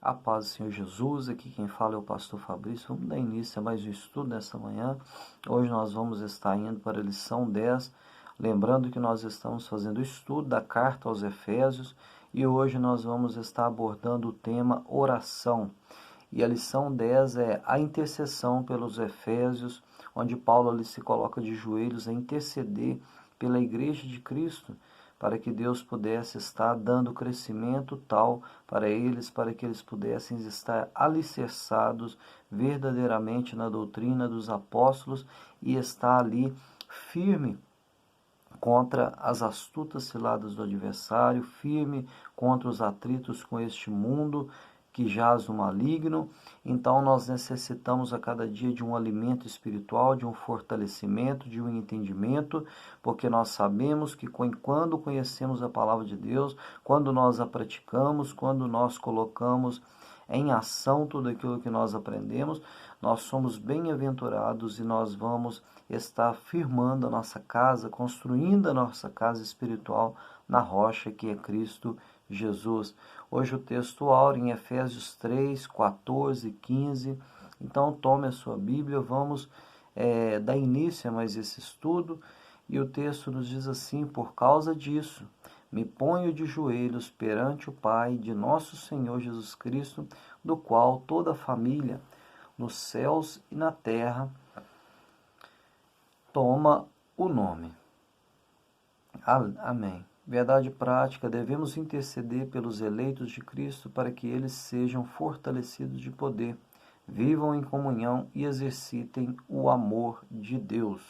A paz do Senhor Jesus, aqui quem fala é o pastor Fabrício. Vamos dar início a mais um estudo nessa manhã. Hoje nós vamos estar indo para a lição 10, lembrando que nós estamos fazendo o estudo da carta aos Efésios e hoje nós vamos estar abordando o tema oração. E a lição 10 é a intercessão pelos Efésios, onde Paulo ali se coloca de joelhos a interceder pela igreja de Cristo, para que Deus pudesse estar dando crescimento tal para eles, para que eles pudessem estar alicerçados verdadeiramente na doutrina dos apóstolos e estar ali firme contra as astutas ciladas do adversário, firme contra os atritos com este mundo que jaz no maligno. Então nós necessitamos a cada dia de um alimento espiritual, de um fortalecimento, de um entendimento, porque nós sabemos que quando conhecemos a palavra de Deus, quando nós a praticamos, quando nós colocamos em ação tudo aquilo que nós aprendemos, nós somos bem-aventurados e nós vamos estar firmando a nossa casa, construindo a nossa casa espiritual na rocha que é Cristo Jesus. Hoje o texto áureo em Efésios 3, 14, 15. Então tome a sua Bíblia, vamos dar início a mais esse estudo. E o texto nos diz assim: por causa disso, me ponho de joelhos perante o Pai de nosso Senhor Jesus Cristo, do qual toda a família, nos céus e na terra, toma o nome. Amém. Verdade prática, devemos interceder pelos eleitos de Cristo para que eles sejam fortalecidos de poder, vivam em comunhão e exercitem o amor de Deus.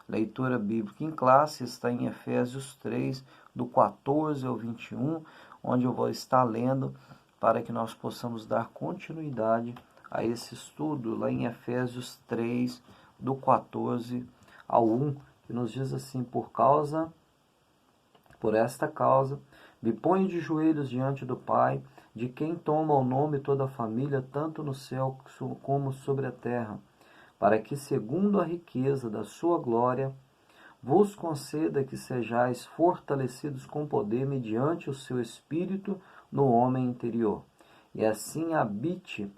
Leitura bíblica em classe está em Efésios 3, do 14 ao 21, onde eu vou estar lendo para que nós possamos dar continuidade a esse estudo, lá em Efésios 3, do 14 ao 1, que nos diz assim: Por esta causa, me ponho de joelhos diante do Pai, de quem toma o nome toda a família, tanto no céu como sobre a terra, para que, segundo a riqueza da sua glória, vos conceda que sejais fortalecidos com poder mediante o seu Espírito no homem interior. E assim habite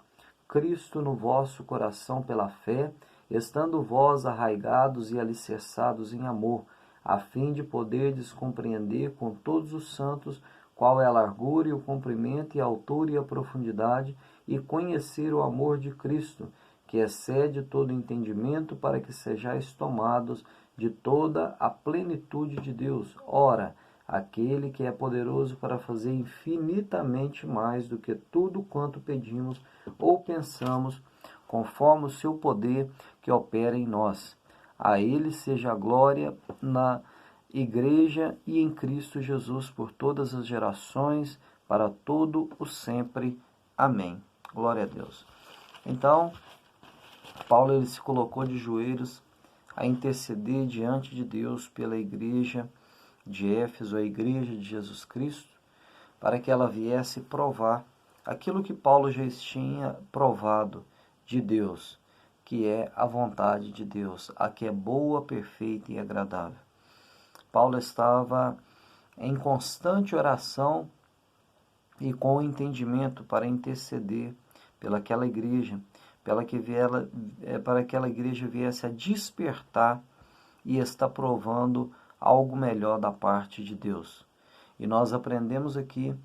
Cristo no vosso coração pela fé, estando vós arraigados e alicerçados em amor, a fim de poderdes compreender com todos os santos qual é a largura e o comprimento e a altura e a profundidade, e conhecer o amor de Cristo, que excede todo entendimento, para que sejais tomados de toda a plenitude de Deus. Ora, aquele que é poderoso para fazer infinitamente mais do que tudo quanto pedimos ou pensamos, conforme o seu poder que opera em nós. A ele seja a glória na Igreja e em Cristo Jesus por todas as gerações, para todo o sempre. Amém. Glória a Deus. Então, Paulo ele se colocou de joelhos a interceder diante de Deus pela igreja de Éfeso, a igreja de Jesus Cristo, para que ela viesse provar aquilo que Paulo já tinha provado de Deus, que é a vontade de Deus, a que é boa, perfeita e agradável. Paulo estava em constante oração e com entendimento para interceder pelaquela igreja, para que aquela igreja viesse a despertar e estar provando algo melhor da parte de Deus. E nós aprendemos aqui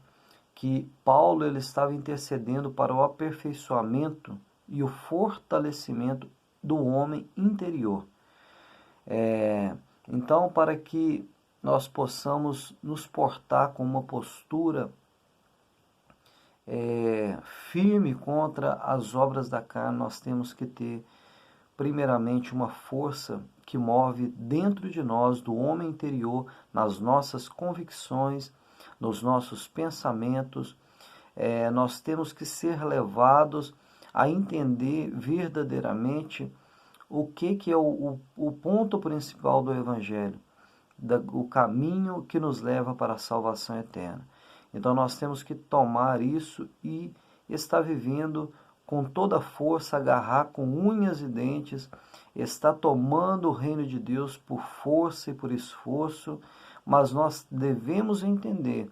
que Paulo ele estava intercedendo para o aperfeiçoamento e o fortalecimento do homem interior. Então, para que nós possamos nos portar com uma postura firme contra as obras da carne, nós temos que ter, primeiramente, uma força que move dentro de nós, do homem interior, nas nossas convicções, nos nossos pensamentos. Nós temos que ser levados a entender verdadeiramente o que é o ponto principal do Evangelho, o caminho que nos leva para a salvação eterna. Então nós temos que tomar isso e estar vivendo com toda a força, agarrar com unhas e dentes, estar tomando o reino de Deus por força e por esforço, mas nós devemos entender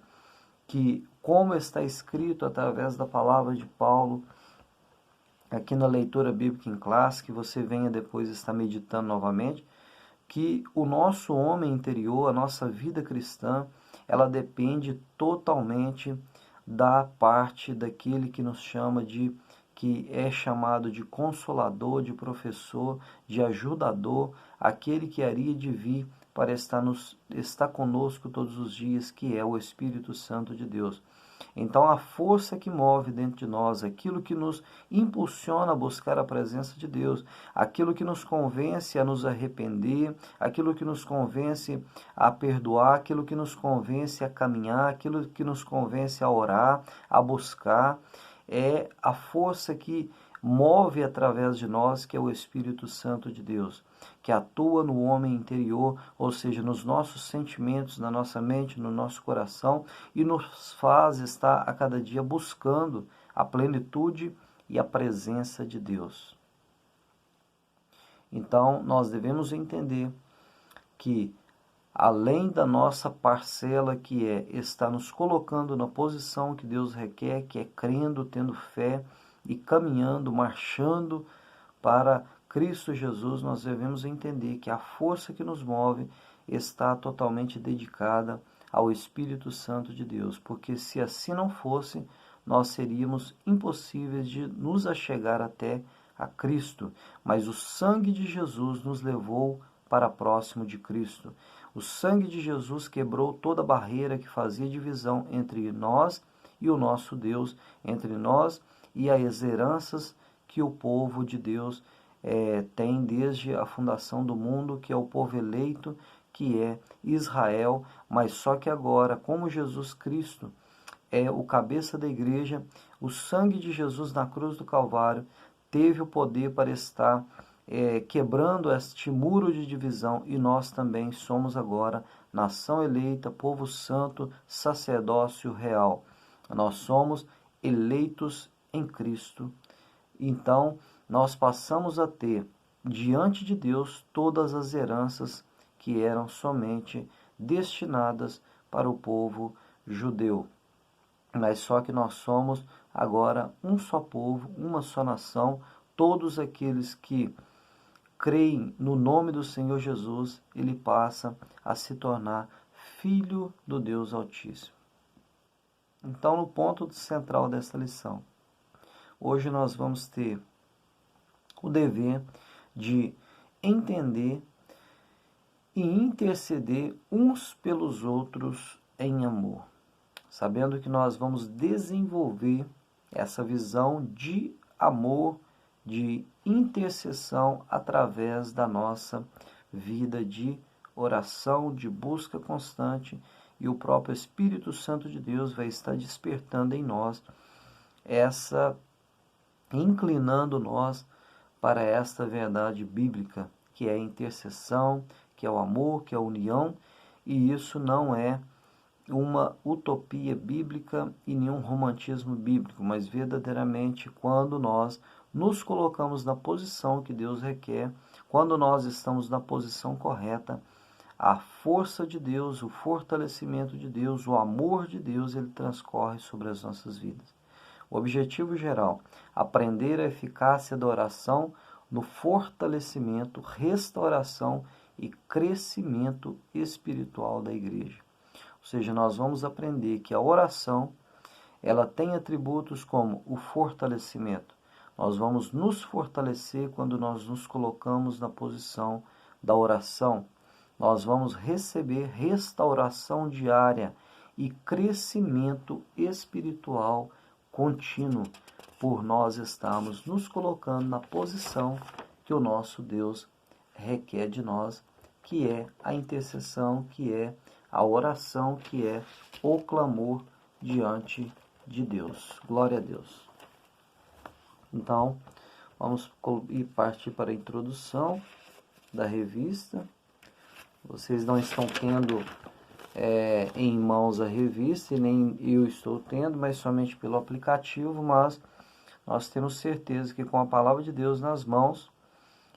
que como está escrito através da palavra de Paulo, aqui na leitura bíblica em classe, que você venha depois estar meditando novamente, que o nosso homem interior, a nossa vida cristã, ela depende totalmente da parte daquele que nos chama de, que é chamado de consolador, de professor, de ajudador, aquele que haria de vir para estar conosco todos os dias, que é o Espírito Santo de Deus. Então, a força que move dentro de nós, aquilo que nos impulsiona a buscar a presença de Deus, aquilo que nos convence a nos arrepender, aquilo que nos convence a perdoar, aquilo que nos convence a caminhar, aquilo que nos convence a orar, a buscar, é a força que move através de nós, que é o Espírito Santo de Deus, que atua no homem interior, ou seja, nos nossos sentimentos, na nossa mente, no nosso coração, e nos faz estar a cada dia buscando a plenitude e a presença de Deus. Então, nós devemos entender que, além da nossa parcela, que é estar nos colocando na posição que Deus requer, que é crendo, tendo fé e caminhando, marchando para Cristo Jesus, nós devemos entender que a força que nos move está totalmente dedicada ao Espírito Santo de Deus, porque se assim não fosse, nós seríamos impossíveis de nos achegar até a Cristo, mas o sangue de Jesus nos levou para próximo de Cristo. O sangue de Jesus quebrou toda barreira que fazia divisão entre nós e o nosso Deus, entre nós e as heranças que o povo de Deus tem desde a fundação do mundo, que é o povo eleito, que é Israel, mas só que agora, como Jesus Cristo é o cabeça da igreja, o sangue de Jesus na cruz do Calvário teve o poder para estar quebrando este muro de divisão, e nós também somos agora nação eleita, povo santo, sacerdócio real. Nós somos eleitos em Cristo. Então, nós passamos a ter diante de Deus todas as heranças que eram somente destinadas para o povo judeu. Mas só que nós somos agora um só povo, uma só nação, todos aqueles que creem no nome do Senhor Jesus, ele passa a se tornar filho do Deus Altíssimo. Então, no ponto central dessa lição, hoje nós vamos ter o dever de entender e interceder uns pelos outros em amor, sabendo que nós vamos desenvolver essa visão de amor, de intercessão através da nossa vida de oração, de busca constante, e o próprio Espírito Santo de Deus vai estar despertando em nós inclinando nós para esta verdade bíblica, que é a intercessão, que é o amor, que é a união, e isso não é uma utopia bíblica e nenhum romantismo bíblico, mas verdadeiramente quando nós nos colocamos na posição que Deus requer, quando nós estamos na posição correta, a força de Deus, o fortalecimento de Deus, o amor de Deus, ele transcorre sobre as nossas vidas. O objetivo geral, aprender a eficácia da oração no fortalecimento, restauração e crescimento espiritual da igreja. Ou seja, nós vamos aprender que a oração, ela tem atributos como o fortalecimento. Nós vamos nos fortalecer quando nós nos colocamos na posição da oração. Nós vamos receber restauração diária e crescimento espiritual contínuo, por nós estarmos nos colocando na posição que o nosso Deus requer de nós, que é a intercessão, que é a oração, que é o clamor diante de Deus. Glória a Deus. Então, vamos partir para a introdução da revista. Vocês não estão tendo em mãos a revista, e nem eu estou tendo, mas somente pelo aplicativo, mas nós temos certeza que com a palavra de Deus nas mãos,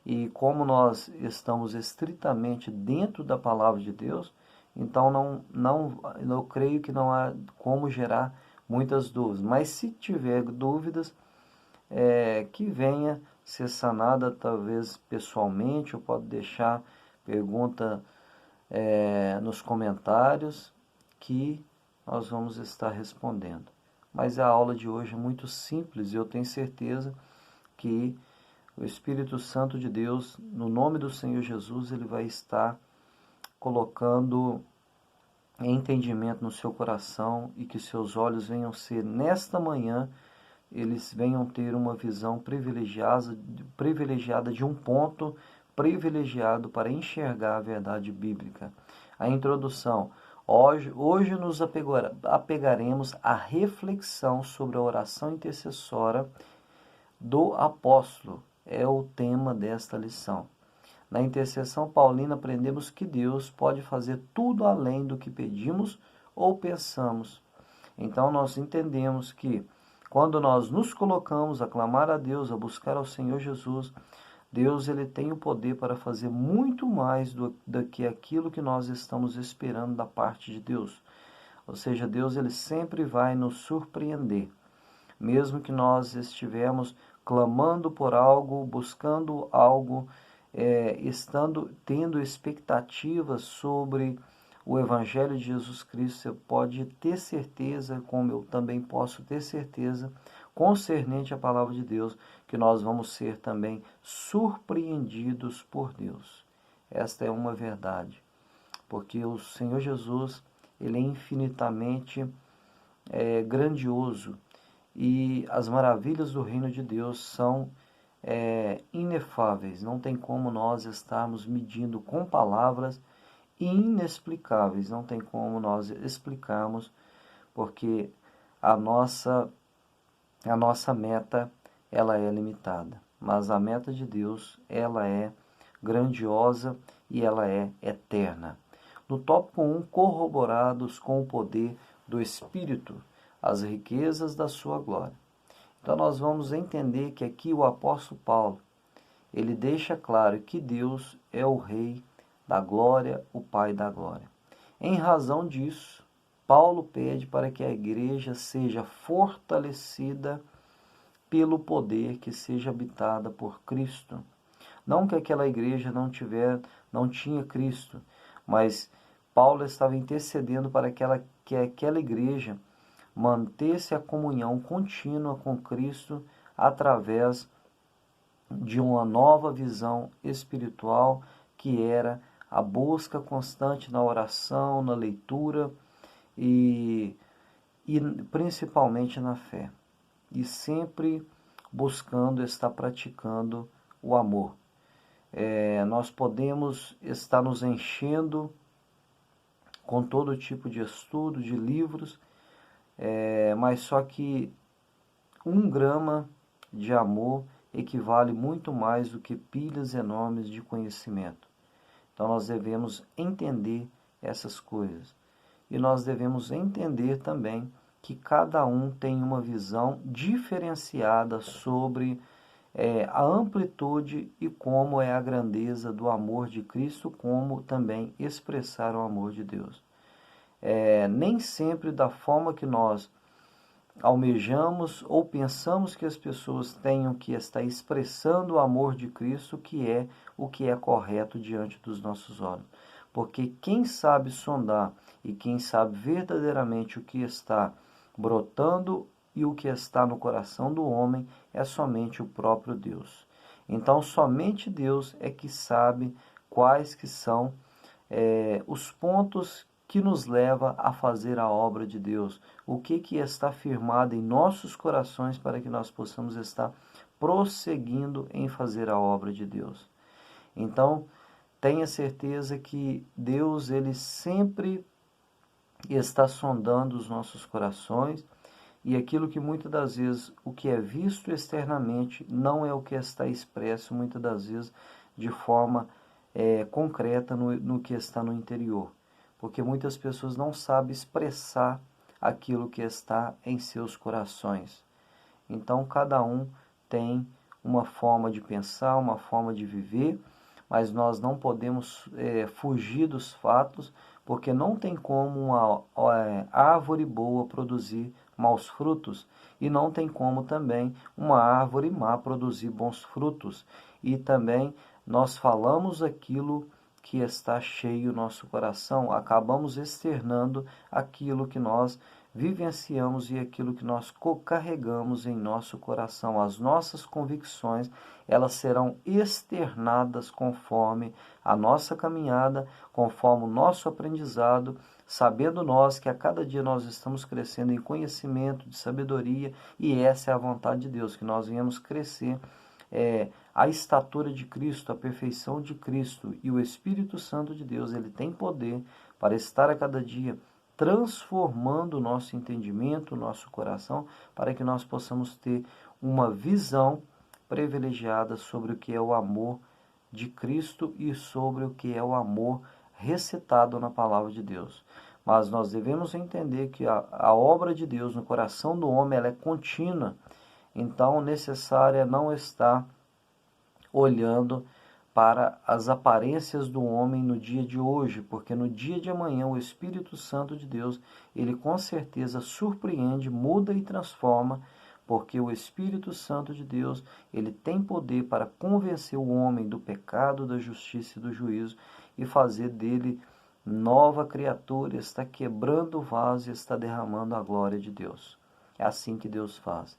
e como nós estamos estritamente dentro da palavra de Deus, então eu creio que não há como gerar muitas dúvidas. Mas se tiver dúvidas, que venha ser sanada, talvez pessoalmente, ou pode deixar pergunta nos comentários, que nós vamos estar respondendo. Mas a aula de hoje é muito simples e eu tenho certeza que o Espírito Santo de Deus, no nome do Senhor Jesus, ele vai estar colocando entendimento no seu coração e que seus olhos venham ser, nesta manhã, eles venham ter uma visão privilegiada de um ponto privilegiado para enxergar a verdade bíblica. A introdução. Hoje nos apegaremos à reflexão sobre a oração intercessória do apóstolo. É o tema desta lição. Na intercessão paulina aprendemos que Deus pode fazer tudo além do que pedimos ou pensamos. Então nós entendemos que quando nós nos colocamos a clamar a Deus, a buscar ao Senhor Jesus, Deus ele tem o poder para fazer muito mais do que aquilo que nós estamos esperando da parte de Deus. Ou seja, Deus ele sempre vai nos surpreender. Mesmo que nós estivermos clamando por algo, buscando algo, tendo expectativas sobre o Evangelho de Jesus Cristo, você pode ter certeza, como eu também posso ter certeza, concernente à palavra de Deus, que nós vamos ser também surpreendidos por Deus. Esta é uma verdade, porque o Senhor Jesus, ele é infinitamente grandioso, e as maravilhas do reino de Deus são inefáveis. Não tem como nós estarmos medindo com palavras, e inexplicáveis. Não tem como nós explicarmos, porque a nossa meta ela é limitada. Mas a meta de Deus ela é grandiosa e ela é eterna. No tópico 1, corroborados com o poder do Espírito, as riquezas da sua glória. Então nós vamos entender que aqui o apóstolo Paulo, ele deixa claro que Deus é o Rei da glória, o Pai da glória. Em razão disso, Paulo pede para que a igreja seja fortalecida pelo poder que seja habitada por Cristo. Não que aquela igreja não tinha Cristo, mas Paulo estava intercedendo para que aquela igreja mantesse a comunhão contínua com Cristo através de uma nova visão espiritual, que era a busca constante na oração, na leitura e principalmente na fé. E sempre buscando estar praticando o amor. Nós podemos estar nos enchendo com todo tipo de estudo, de livros, mas só que 1 grama de amor equivale muito mais do que pilhas enormes de conhecimento. Então nós devemos entender essas coisas. E nós devemos entender também que cada um tem uma visão diferenciada sobre a amplitude e como é a grandeza do amor de Cristo, como também expressar o amor de Deus. Nem sempre da forma que nós almejamos ou pensamos que as pessoas tenham que estar expressando o amor de Cristo, que é o que é correto diante dos nossos olhos. Porque quem sabe sondar e quem sabe verdadeiramente o que está brotando e o que está no coração do homem é somente o próprio Deus. Então, somente Deus é que sabe quais que são os pontos que nos leva a fazer a obra de Deus, o que está firmado em nossos corações para que nós possamos estar prosseguindo em fazer a obra de Deus. Então, tenha certeza que Deus ele sempre está sondando os nossos corações, e aquilo que muitas das vezes o que é visto externamente não é o que está expresso muitas das vezes de forma concreta no que está no interior. Porque muitas pessoas não sabem expressar aquilo que está em seus corações. Então, cada um tem uma forma de pensar, uma forma de viver, mas nós não podemos fugir dos fatos, porque não tem como uma árvore boa produzir maus frutos, e não tem como também uma árvore má produzir bons frutos. E também nós falamos aquilo que está cheio no nosso coração, acabamos externando aquilo que nós vivenciamos e aquilo que nós carregamos em nosso coração. As nossas convicções, elas serão externadas conforme a nossa caminhada, conforme o nosso aprendizado, sabendo nós que a cada dia nós estamos crescendo em conhecimento, de sabedoria, e essa é a vontade de Deus, que nós venhamos crescer a estatura de Cristo, a perfeição de Cristo. E o Espírito Santo de Deus, ele tem poder para estar a cada dia transformando o nosso entendimento, o nosso coração, para que nós possamos ter uma visão privilegiada sobre o que é o amor de Cristo e sobre o que é o amor recitado na palavra de Deus. Mas nós devemos entender que a obra de Deus no coração do homem, ela é contínua. Então, necessária não estar olhando para as aparências do homem no dia de hoje, porque no dia de amanhã o Espírito Santo de Deus, ele com certeza surpreende, muda e transforma, porque o Espírito Santo de Deus, ele tem poder para convencer o homem do pecado, da justiça e do juízo e fazer dele nova criatura, está quebrando o vaso e está derramando a glória de Deus. É assim que Deus faz.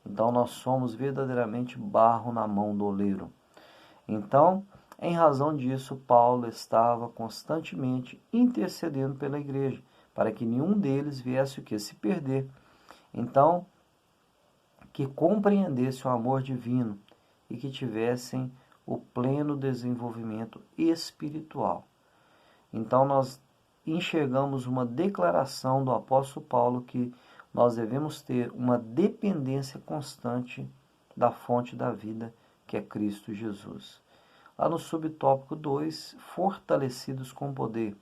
Então nós somos verdadeiramente barro na mão do oleiro. Então, em razão disso, Paulo estava constantemente intercedendo pela igreja, para que nenhum deles viesse o que? Se perder. Então, que compreendesse o amor divino e que tivessem o pleno desenvolvimento espiritual. Então, nós enxergamos uma declaração do apóstolo Paulo que nós devemos ter uma dependência constante da fonte da vida, que é Cristo Jesus. Lá no subtópico 2, fortalecidos com poder.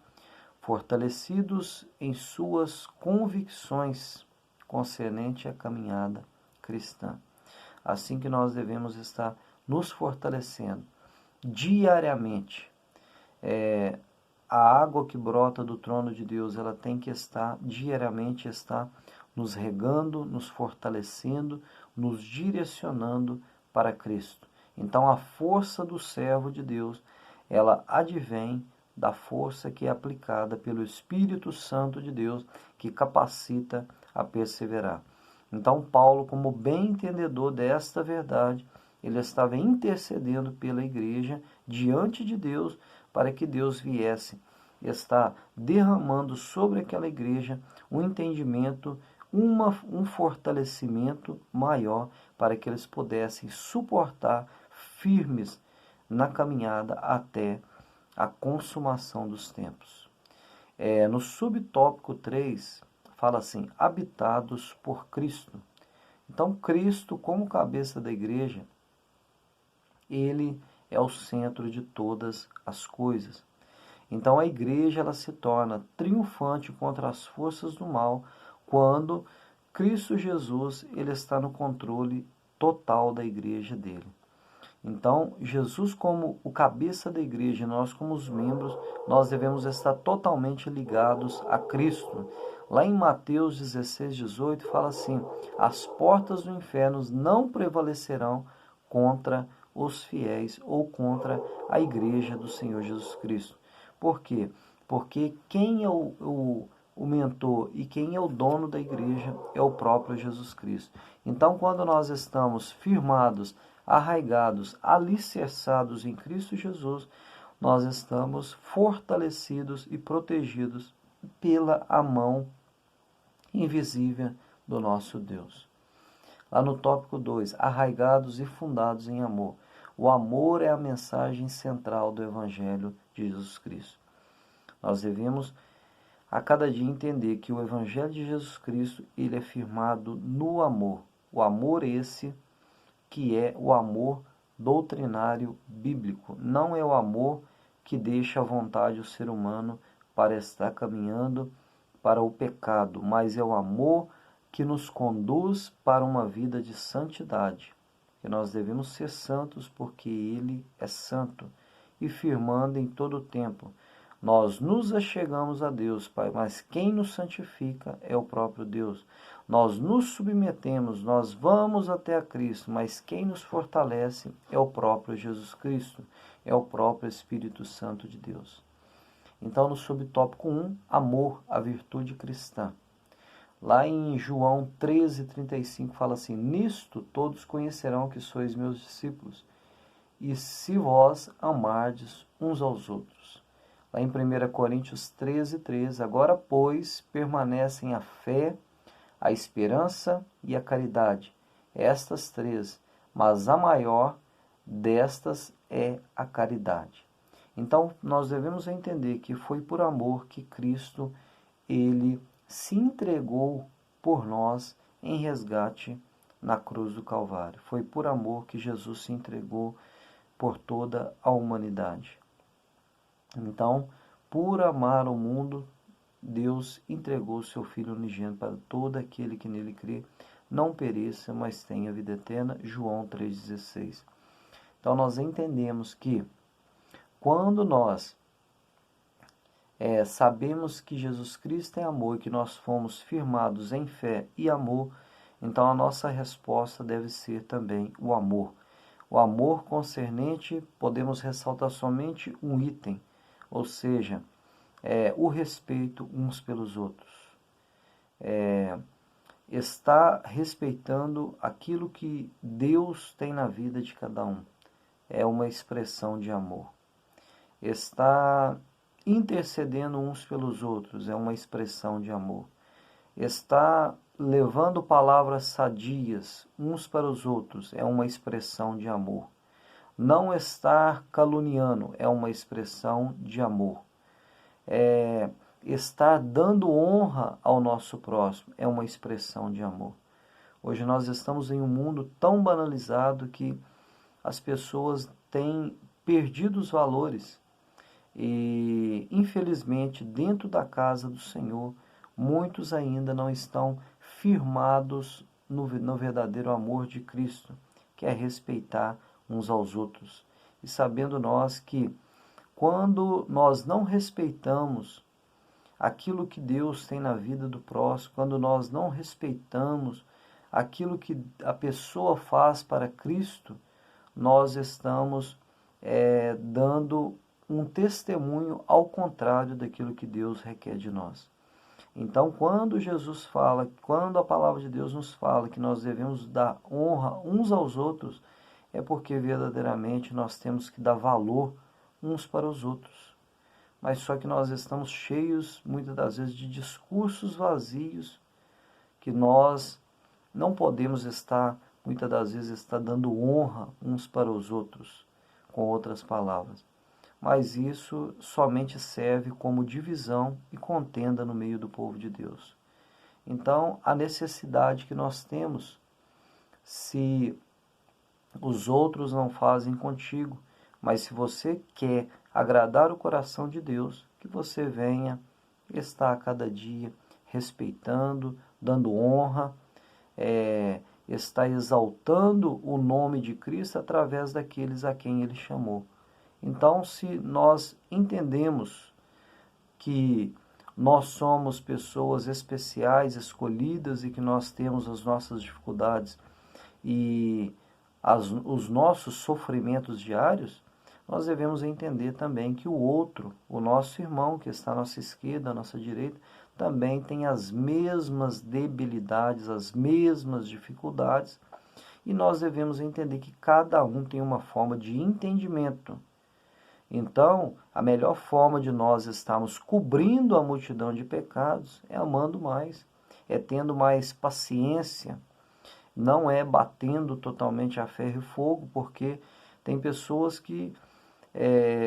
Fortalecidos em suas convicções concernente à caminhada cristã. Assim que nós devemos estar nos fortalecendo diariamente. A água que brota do trono de Deus, ela tem que estar diariamente, nos regando, nos fortalecendo, nos direcionando para Cristo. Então a força do servo de Deus, ela advém da força que é aplicada pelo Espírito Santo de Deus, que capacita a perseverar. Então Paulo, como bem entendedor desta verdade, ele estava intercedendo pela igreja diante de Deus, para que Deus viesse estar derramando sobre aquela igreja um entendimento, um fortalecimento maior, para que eles pudessem suportar firmes na caminhada até a consumação dos tempos. No subtópico 3, fala assim, habitados por Cristo. Então, Cristo, como cabeça da igreja, ele é o centro de todas as coisas. Então, a igreja ela se torna triunfante contra as forças do mal quando Cristo Jesus ele está no controle total da igreja dele. Então, Jesus como o cabeça da igreja, nós como os membros, nós devemos estar totalmente ligados a Cristo. Lá em Mateus 16, 18, fala assim, as portas do inferno não prevalecerão contra os fiéis ou contra a igreja do Senhor Jesus Cristo. Por quê? Porque quem é o mentor e quem é o dono da igreja é o próprio Jesus Cristo. Então, quando nós estamos firmados, arraigados, alicerçados em Cristo Jesus, nós estamos fortalecidos e protegidos pela a mão invisível do nosso Deus. Lá no tópico 2, arraigados e fundados em amor. O amor é a mensagem central do Evangelho de Jesus Cristo. Nós devemos a cada dia entender que o Evangelho de Jesus Cristo ele é firmado no amor. O amor esse que é o amor doutrinário bíblico. Não é o amor que deixa à vontade o ser humano para estar caminhando para o pecado, mas é o amor que nos conduz para uma vida de santidade. Que nós devemos ser santos porque Ele é santo. E firmando em todo o tempo. Nós nos achegamos a Deus, Pai, mas quem nos santifica é o próprio Deus. nós nos submetemos, nós vamos até a Cristo, mas quem nos fortalece é o próprio Jesus Cristo, é o próprio Espírito Santo de Deus. Então, no subtópico 1, amor, a virtude cristã. Lá em João 13,35 fala assim: nisto todos conhecerão que sois meus discípulos, e se vós amardes uns aos outros. Lá em 1 Coríntios 13,13, agora, pois, permanecem a fé, a esperança e a caridade, estas três, mas a maior destas é a caridade. Então, nós devemos entender que foi por amor que Cristo, ele se entregou por nós em resgate na cruz do Calvário. Foi por amor que Jesus se entregou por toda a humanidade. Então, por amar o mundo, Deus entregou o seu Filho unigênito para todo aquele que nele crê, não pereça, mas tenha vida eterna. João 3,16. Então, nós entendemos que quando nós sabemos que Jesus Cristo é amor e que nós fomos firmados em fé e amor, então a nossa resposta deve ser também o amor. O amor concernente, podemos ressaltar somente um item, ou seja, o respeito uns pelos outros. Está respeitando aquilo que Deus tem na vida de cada um. É uma expressão de amor. Está intercedendo uns pelos outros, é uma expressão de amor. Está levando palavras sadias uns para os outros, é uma expressão de amor. Não estar caluniando, é uma expressão de amor. Estar dando honra ao nosso próximo, é uma expressão de amor. Hoje nós estamos em um mundo tão banalizado que as pessoas têm perdido os valores. E, infelizmente, dentro da casa do Senhor, muitos ainda não estão firmados no verdadeiro amor de Cristo, que é respeitar uns aos outros. E sabendo nós que, quando nós não respeitamos aquilo que Deus tem na vida do próximo, quando nós não respeitamos aquilo que a pessoa faz para Cristo, nós estamos dando um testemunho ao contrário daquilo que Deus requer de nós. Então, quando Jesus fala, quando a palavra de Deus nos fala que nós devemos dar honra uns aos outros, é porque verdadeiramente nós temos que dar valor uns para os outros. Mas só que nós estamos cheios, muitas das vezes, de discursos vazios, que nós não podemos estar, muitas das vezes, estar dando honra uns para os outros, com outras palavras. Mas isso somente serve como divisão e contenda no meio do povo de Deus. Então, a necessidade que nós temos, se os outros não fazem contigo, mas se você quer agradar o coração de Deus, que você venha estar a cada dia respeitando, dando honra, está exaltando o nome de Cristo através daqueles a quem Ele chamou. Então, se nós entendemos que nós somos pessoas especiais, escolhidas, e que nós temos as nossas dificuldades e os nossos sofrimentos diários, nós devemos entender também que o outro, o nosso irmão que está à nossa esquerda, à nossa direita, também tem as mesmas debilidades, as mesmas dificuldades, e nós devemos entender que cada um tem uma forma de entendimento. Então, a melhor forma de nós estarmos cobrindo a multidão de pecados é amando mais, é tendo mais paciência, não é batendo totalmente a ferro e fogo, porque tem pessoas que,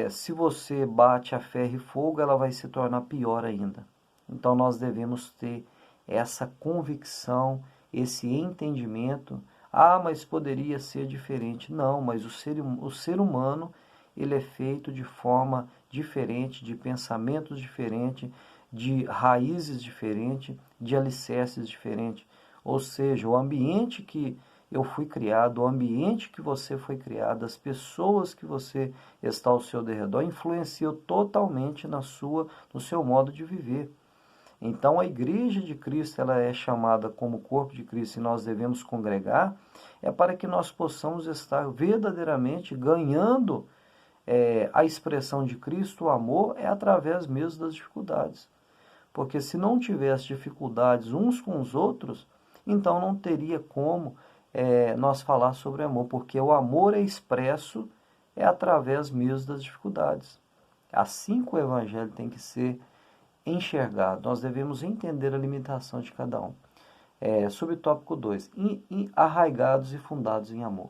se você bate a ferro e fogo, ela vai se tornar pior ainda. Então, nós devemos ter essa convicção, esse entendimento. Ah, mas poderia ser diferente. Não, mas o ser humano, ele é feito de forma diferente, de pensamentos diferentes, de raízes diferentes, de alicerces diferentes. Ou seja, o ambiente que eu fui criado, o ambiente que você foi criado, as pessoas que você está ao seu redor, influenciam totalmente no seu modo de viver. Então a igreja de Cristo, ela é chamada como corpo de Cristo e nós devemos congregar, é para que nós possamos estar verdadeiramente ganhando a expressão de Cristo, o amor, é através mesmo das dificuldades. Porque se não tivesse dificuldades uns com os outros, então não teria como nós falar sobre amor, porque o amor é expresso através mesmo das dificuldades. Assim que o evangelho tem que ser enxergado, nós devemos entender a limitação de cada um. Subtópico 2, arraigados e fundados em amor.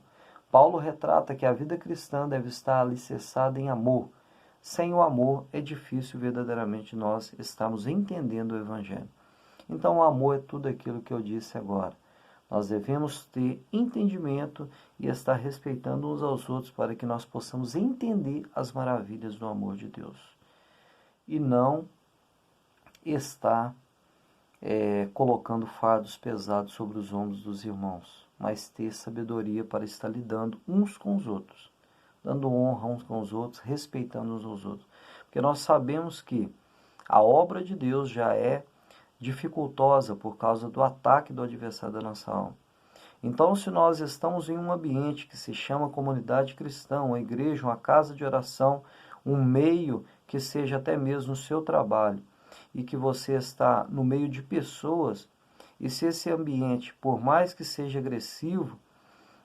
Paulo retrata que a vida cristã deve estar alicerçada em amor. Sem o amor é difícil verdadeiramente nós estarmos entendendo o evangelho. Então o amor é tudo aquilo que eu disse agora. Nós devemos ter entendimento e estar respeitando uns aos outros para que nós possamos entender as maravilhas do amor de Deus. E não estar colocando fardos pesados sobre os ombros dos irmãos, mas ter sabedoria para estar lidando uns com os outros, dando honra uns com os outros, respeitando uns aos outros. Porque nós sabemos que a obra de Deus já é dificultosa por causa do ataque do adversário da nossa alma. Então, se nós estamos em um ambiente que se chama comunidade cristã, uma igreja, uma casa de oração, um meio que seja até mesmo o seu trabalho, e que você está no meio de pessoas, e se esse ambiente, por mais que seja agressivo,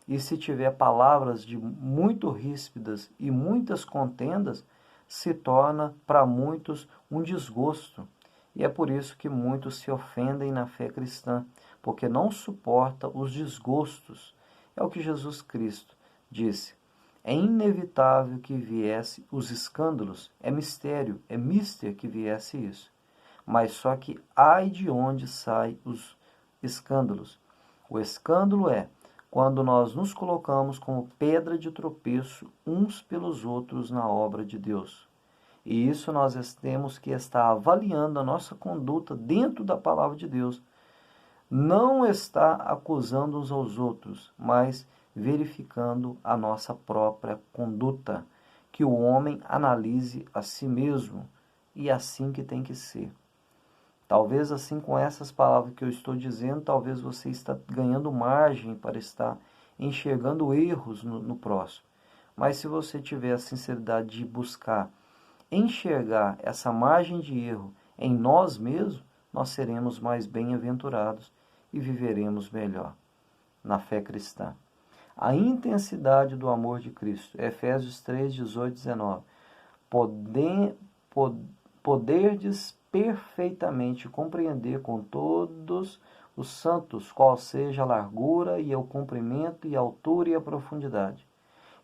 e se tiver palavras muito ríspidas e muitas contendas, se torna para muitos um desgosto. E é por isso que muitos se ofendem na fé cristã, porque não suporta os desgostos. É o que Jesus Cristo disse. É inevitável que viesse os escândalos, é mister que viesse isso. Mas só que ai de onde saem os escândalos. O escândalo é quando nós nos colocamos como pedra de tropeço uns pelos outros na obra de Deus. E isso nós temos que estar avaliando a nossa conduta dentro da palavra de Deus. Não estar acusando uns aos outros, mas verificando a nossa própria conduta. Que o homem analise a si mesmo, e assim que tem que ser. Talvez assim com essas palavras que eu estou dizendo, talvez você está ganhando margem para estar enxergando erros no próximo. Mas se você tiver a sinceridade de buscar enxergar essa margem de erro em nós mesmos, nós seremos mais bem-aventurados e viveremos melhor na fé cristã. A intensidade do amor de Cristo, Efésios 3, 18, 19. Poderdes perfeitamente compreender com todos os santos qual seja a largura e o comprimento e a altura e a profundidade,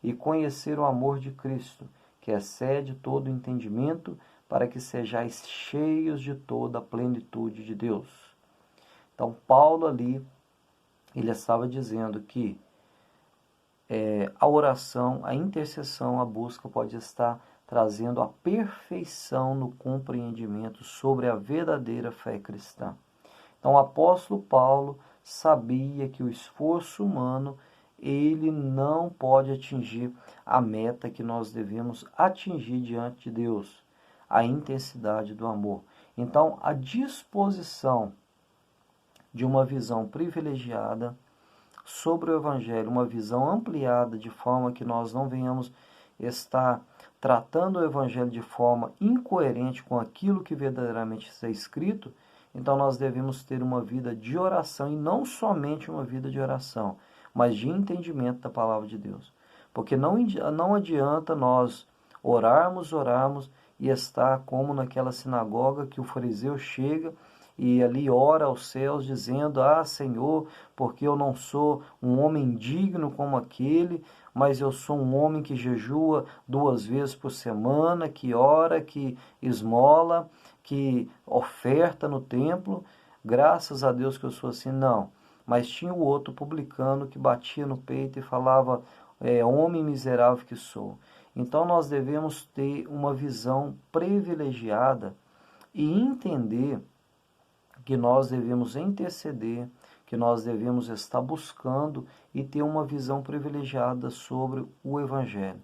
e conhecer o amor de Cristo, que excede todo o entendimento, para que sejais cheios de toda a plenitude de Deus. Então, Paulo ali, ele estava dizendo que a oração, a intercessão, a busca pode estar trazendo a perfeição no compreendimento sobre a verdadeira fé cristã. Então, o apóstolo Paulo sabia que o esforço humano ele não pode atingir a meta que nós devemos atingir diante de Deus, a intensidade do amor. Então, a disposição de uma visão privilegiada sobre o Evangelho, uma visão ampliada de forma que nós não venhamos estar tratando o Evangelho de forma incoerente com aquilo que verdadeiramente está escrito, então nós devemos ter uma vida de oração, e não somente uma vida de oração, mas de entendimento da palavra de Deus. Porque não adianta nós orarmos e estar como naquela sinagoga que o fariseu chega e ali ora aos céus dizendo: ah, Senhor, porque eu não sou um homem digno como aquele, mas eu sou um homem que jejua 2 vezes por semana, que ora, que esmola, que oferta no templo, graças a Deus que eu sou assim. Não, mas tinha o outro publicano que batia no peito e falava: homem miserável que sou. Então nós devemos ter uma visão privilegiada e entender que nós devemos interceder, que nós devemos estar buscando e ter uma visão privilegiada sobre o Evangelho.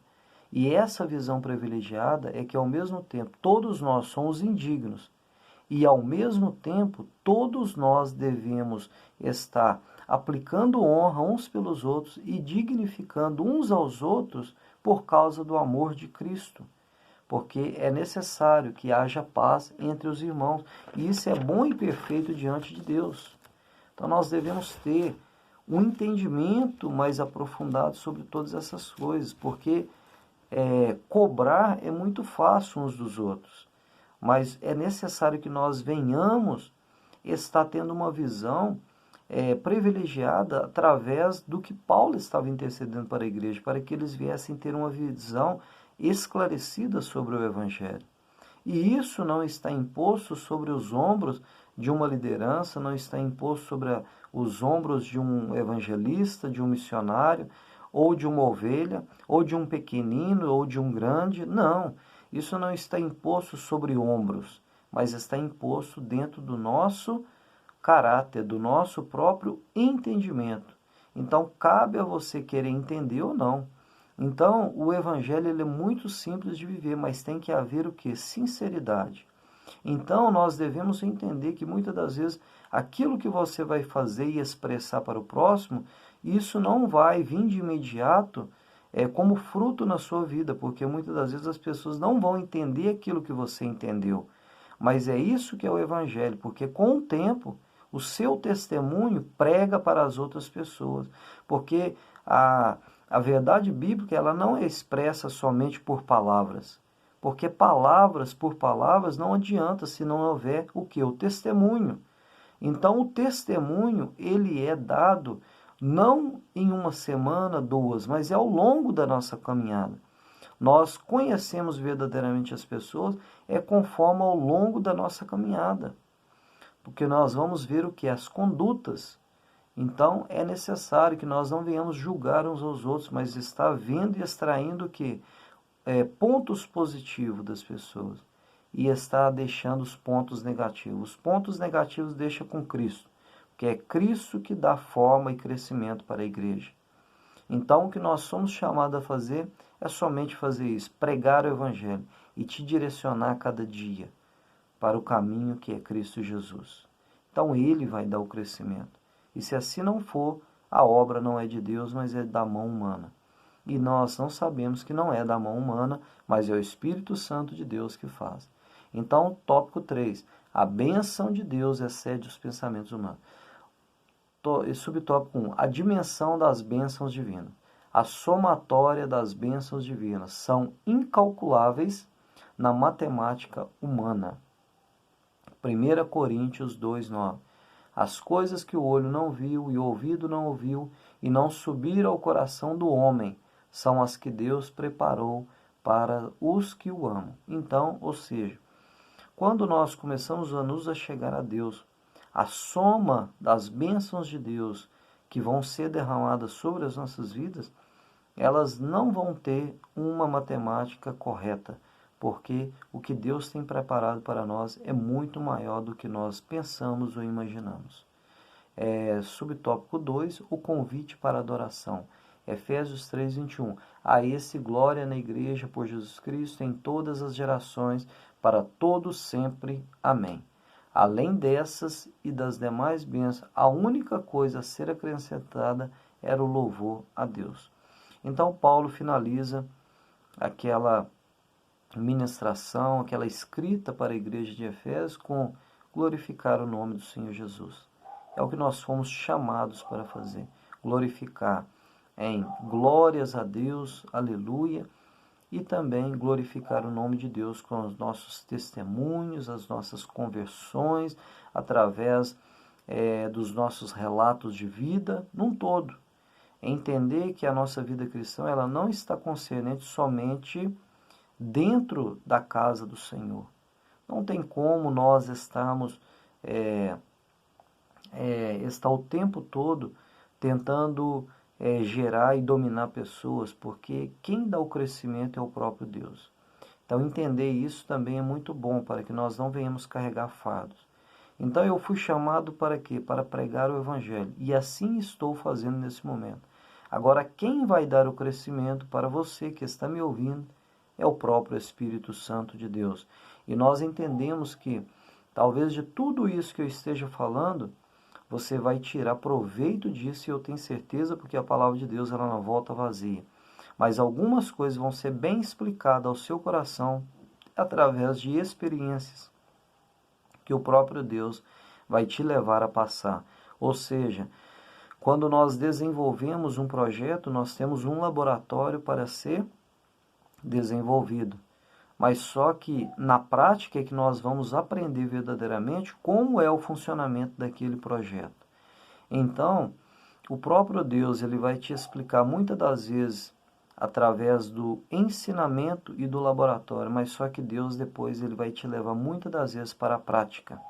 E essa visão privilegiada é que, ao mesmo tempo, todos nós somos indignos. e, ao mesmo tempo, todos nós devemos estar aplicando honra uns pelos outros e dignificando uns aos outros por causa do amor de Cristo. Porque é necessário que haja paz entre os irmãos, e isso é bom e perfeito diante de Deus. Então nós devemos ter um entendimento mais aprofundado sobre todas essas coisas, porque cobrar é muito fácil uns dos outros, mas é necessário que nós venhamos estar tendo uma visão privilegiada através do que Paulo estava intercedendo para a igreja, para que eles viessem ter uma visão esclarecida sobre o Evangelho. E isso não está imposto sobre os ombros de uma liderança, não está imposto sobre os ombros de um evangelista, de um missionário, ou de uma ovelha, ou de um pequenino, ou de um grande. Não, isso não está imposto sobre ombros, mas está imposto dentro do nosso caráter, do nosso próprio entendimento. Então, cabe a você querer entender ou não. Então, o evangelho ele é muito simples de viver, mas tem que haver o quê? Sinceridade. Então, nós devemos entender que muitas das vezes aquilo que você vai fazer e expressar para o próximo, isso não vai vir de imediato como fruto na sua vida, porque muitas das vezes as pessoas não vão entender aquilo que você entendeu. Mas é isso que é o evangelho, porque com o tempo o seu testemunho prega para as outras pessoas, porque a verdade bíblica ela não é expressa somente por palavras, porque palavras por palavras não adianta se não houver o que? O testemunho. Então o testemunho ele é dado não em uma semana, duas, mas é ao longo da nossa caminhada. Nós conhecemos verdadeiramente as pessoas conforme ao longo da nossa caminhada, porque nós vamos ver o que? As condutas. Então, é necessário que nós não venhamos julgar uns aos outros, mas estar vendo e extraindo o que? Pontos positivos das pessoas e estar deixando os pontos negativos. Os pontos negativos deixa com Cristo, porque é Cristo que dá forma e crescimento para a igreja. Então, o que nós somos chamados a fazer é somente fazer isso, pregar o Evangelho e te direcionar a cada dia para o caminho que é Cristo Jesus. Então, Ele vai dar o crescimento. E se assim não for, a obra não é de Deus, mas é da mão humana. E nós não sabemos que não é da mão humana, mas é o Espírito Santo de Deus que faz. Então, tópico 3. A bênção de Deus excede os pensamentos humanos. Subtópico 1. A dimensão das bênçãos divinas. A somatória das bênçãos divinas são incalculáveis na matemática humana. 1 Coríntios 2:9. As coisas que o olho não viu e o ouvido não ouviu e não subiram ao coração do homem são as que Deus preparou para os que o amam. Então, ou seja, quando nós começamos a nos achegar a Deus, a soma das bênçãos de Deus que vão ser derramadas sobre as nossas vidas, elas não vão ter uma matemática correta, porque o que Deus tem preparado para nós é muito maior do que nós pensamos ou imaginamos. Subtópico 2, o convite para a adoração. Efésios 3:21. A esse glória na igreja por Jesus Cristo em todas as gerações, para todos sempre. Amém. Além dessas e das demais bênçãos, a única coisa a ser acrescentada era o louvor a Deus. Então Paulo finaliza aquela ministração, aquela escrita para a igreja de Efésios com glorificar o nome do Senhor Jesus. É o que nós fomos chamados para fazer, glorificar em glórias a Deus, aleluia, e também glorificar o nome de Deus com os nossos testemunhos, as nossas conversões, através dos nossos relatos de vida, num todo. Entender que a nossa vida cristã ela não está concernente somente dentro da casa do Senhor. Não tem como nós estarmos estar o tempo todo tentando gerar e dominar pessoas, porque quem dá o crescimento é o próprio Deus. Então entender isso também é muito bom, para que nós não venhamos carregar fardos. Então eu fui chamado para quê? Para pregar o Evangelho, e assim estou fazendo nesse momento. Agora, quem vai dar o crescimento para você que está me ouvindo é o próprio Espírito Santo de Deus. E nós entendemos que Talvez de tudo isso que eu esteja falando, você vai tirar proveito disso, e eu tenho certeza, porque a palavra de Deus ela não volta vazia. Mas algumas coisas vão ser bem explicadas ao seu coração através de experiências que o próprio Deus vai te levar a passar. Ou seja, quando nós desenvolvemos um projeto, nós temos um laboratório para ser desenvolvido. Mas só que na prática é que nós vamos aprender verdadeiramente como é o funcionamento daquele projeto. Então, o próprio Deus ele vai te explicar muitas das vezes através do ensinamento e do laboratório, mas só que Deus depois ele vai te levar muitas das vezes para a prática.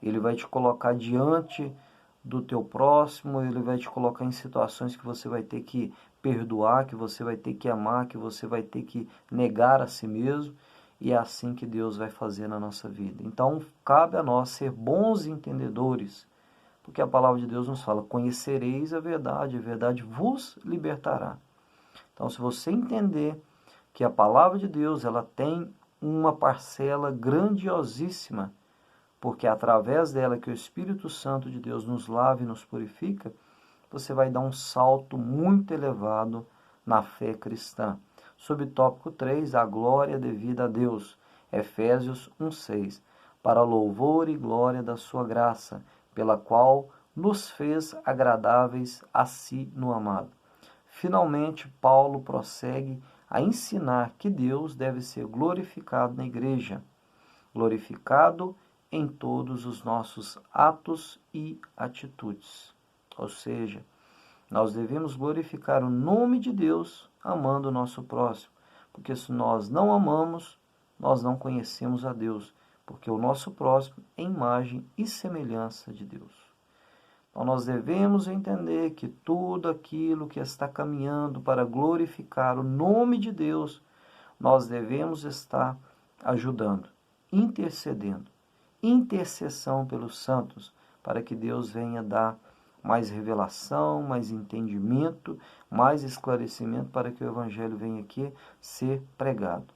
Ele vai te colocar diante do teu próximo, ele vai te colocar em situações que você vai ter que perdoar, que você vai ter que amar, que você vai ter que negar a si mesmo, e é assim que Deus vai fazer na nossa vida. Então, cabe a nós ser bons entendedores, porque a palavra de Deus nos fala, conhecereis a verdade vos libertará. Então, se você entender que a palavra de Deus ela tem uma parcela grandiosíssima, porque é através dela que o Espírito Santo de Deus nos lava e nos purifica, você vai dar um salto muito elevado na fé cristã. Subtópico 3, a glória devida a Deus. Efésios 1:6. Para louvor e glória da sua graça, pela qual nos fez agradáveis a si no amado. Finalmente, Paulo prossegue a ensinar que Deus deve ser glorificado na igreja. Glorificado em todos os nossos atos e atitudes. Ou seja, nós devemos glorificar o nome de Deus amando o nosso próximo, porque se nós não amamos, nós não conhecemos a Deus, porque o nosso próximo é imagem e semelhança de Deus. Então nós devemos entender que tudo aquilo que está caminhando para glorificar o nome de Deus, nós devemos estar ajudando, intercedendo, intercessão pelos santos, para que Deus venha dar mais revelação, mais entendimento, mais esclarecimento, para que o Evangelho venha aqui ser pregado.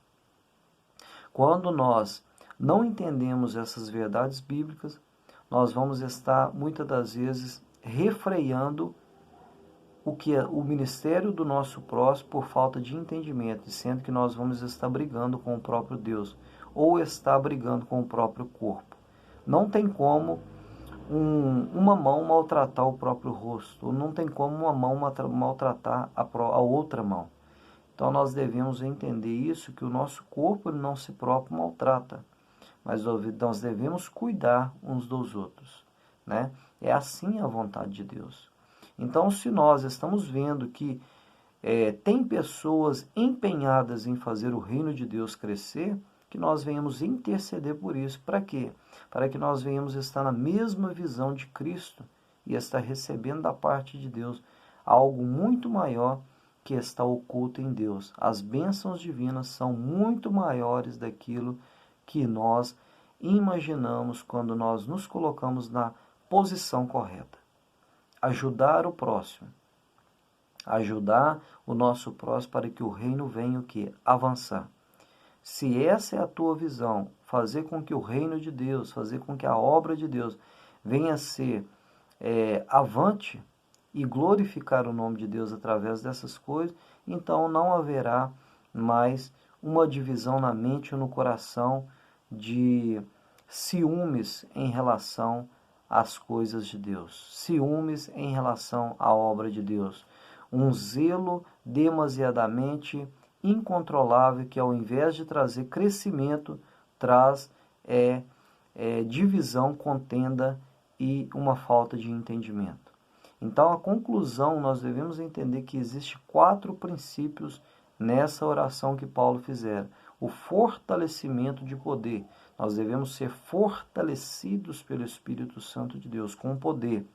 Quando nós não entendemos essas verdades bíblicas, nós vamos estar, muitas das vezes, refreando o que é o ministério do nosso próximo por falta de entendimento, sendo que nós vamos estar brigando com o próprio Deus, ou estar brigando com o próprio corpo. Não tem como uma mão maltratar o próprio rosto, ou não tem como uma mão maltratar a outra mão. Então nós devemos entender isso, que o nosso corpo não se próprio maltrata, mas nós devemos cuidar uns dos outros, né? É assim a vontade de Deus. Então, se nós estamos vendo que tem pessoas empenhadas em fazer o reino de Deus crescer, que nós venhamos interceder por isso. Para quê? Para que nós venhamos estar na mesma visão de Cristo e estar recebendo da parte de Deus algo muito maior que está oculto em Deus. As bênçãos divinas são muito maiores daquilo que nós imaginamos quando nós nos colocamos na posição correta. Ajudar o próximo. Ajudar o nosso próximo para que o reino venha o quê? Avançar. Se essa é a tua visão, fazer com que o reino de Deus, fazer com que a obra de Deus venha a ser avante e glorificar o nome de Deus através dessas coisas, então não haverá mais uma divisão na mente ou no coração de ciúmes em relação às coisas de Deus, ciúmes em relação à obra de Deus, um zelo demasiadamente incontrolável que, ao invés de trazer crescimento, traz divisão, contenda e uma falta de entendimento. Então, a conclusão, nós devemos entender que existe 4 princípios nessa oração que Paulo fizera. O fortalecimento de poder. Nós devemos ser fortalecidos pelo Espírito Santo de Deus, com poder.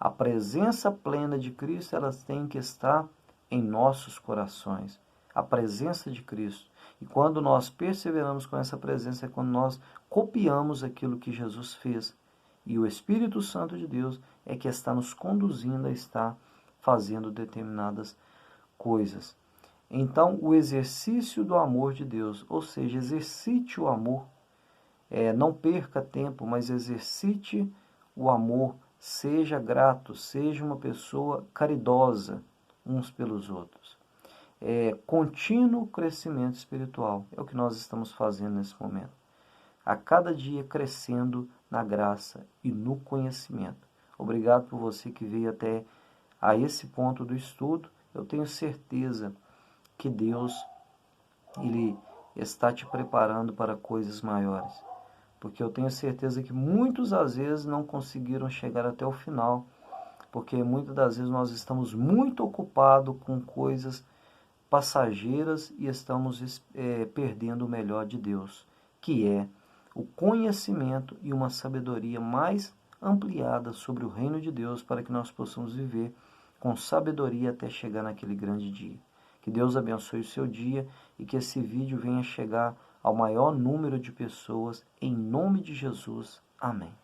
A presença plena de Cristo, elas tem que estar em nossos corações. A presença de Cristo. E quando nós perseveramos com essa presença, é quando nós copiamos aquilo que Jesus fez. E o Espírito Santo de Deus é que está nos conduzindo a estar fazendo determinadas coisas. Então, o exercício do amor de Deus, ou seja, exercite o amor, Não perca tempo, mas exercite o amor, seja grato, seja uma pessoa caridosa uns pelos outros. Contínuo crescimento espiritual é o que nós estamos fazendo nesse momento. A cada dia crescendo na graça e no conhecimento. Obrigado por você que veio até a esse ponto do estudo. Eu tenho certeza que Deus ele está te preparando para coisas maiores. Porque eu tenho certeza que muitos às vezes não conseguiram chegar até o final, porque muitas das vezes nós estamos muito ocupados com coisas passageiras e estamos perdendo o melhor de Deus, que é o conhecimento e uma sabedoria mais ampliada sobre o reino de Deus, para que nós possamos viver com sabedoria até chegar naquele grande dia. Que Deus abençoe o seu dia e que esse vídeo venha chegar ao maior número de pessoas, em nome de Jesus. Amém.